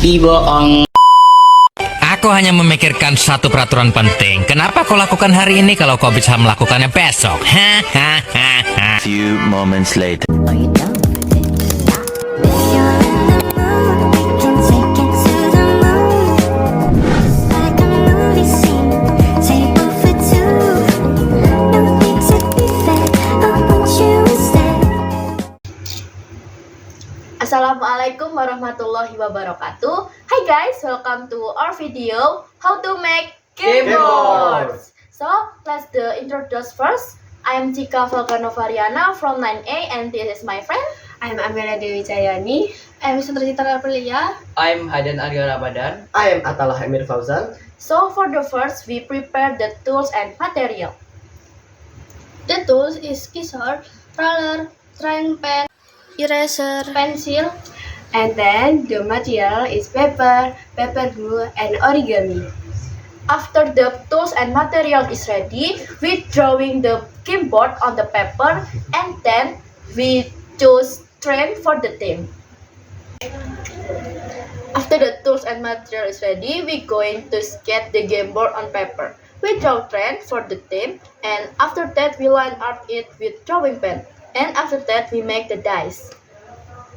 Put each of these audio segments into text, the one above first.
Dibohong. Aku hanya memikirkan satu peraturan penting. Kenapa kau lakukan hari ini kalau kau bisa melakukannya besok? Hahaha. Few moments later. Assalamualaikum warahmatullahi wabarakatuh. Hi guys, welcome to our video how to make game boards. So let's introduce first. I am Cika Vulkanovariana from 9A and this is my friend. I am Amelia Dewi Cayani. I am Sandra Citra Aprilia. I'm Hadan Arya Ramadan. I am Atalah Emir Fauzan. So for the first, we prepare the tools and material. The tools is scissors, roller, drawing pen, eraser, pencil, and then the material is paper, paper glue, and origami. After the tools and material is ready, we drawing the game board on the paper and then we choose trend for the theme. After the tools and material is ready, we going to sketch the game board on paper. We draw trend for the theme and after that we line up it with drawing pen. And after that we make the dice.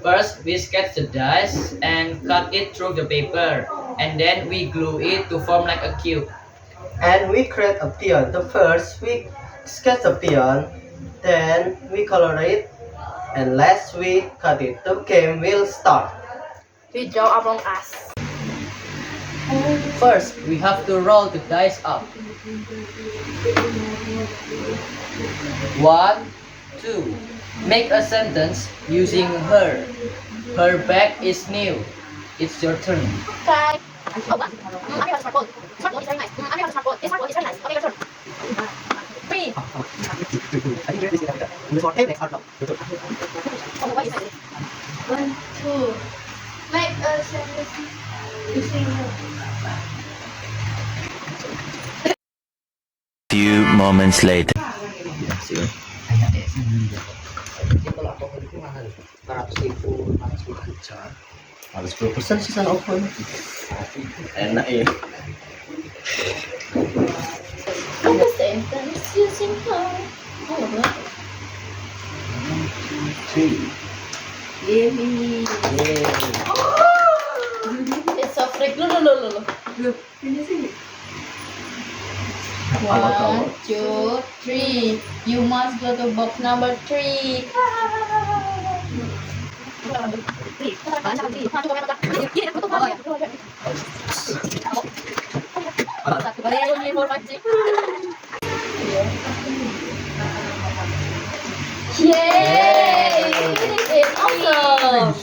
First, we sketch the dice and cut it through the paper, and then we glue it to form like a cube. And we create a peon. The first we sketch the peon, then we color it, and last we cut it. The game will start. We draw Among Us. First, we have to roll the dice up. 1, 2. Make a sentence using her. Her bag is new. It's your turn. Okay. Oh, one. Ami has smartphone. Smartphone is very nice. Ami has smartphone. This smartphone is very nice. Okay, your turn. 3. Oh, what is it? 1, 2. Make a sentence using Few moments later. Harus 10% sisa open. Enak ya. Make a sentence using her. Oh, what? 3. Yay! It's so freak. Look. Ini sih. 1, 2, 3. You must go to box number 3. Yay! This is awesome.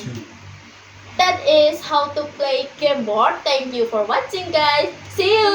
That is how to play game board. Thank you for watching, guys. See you.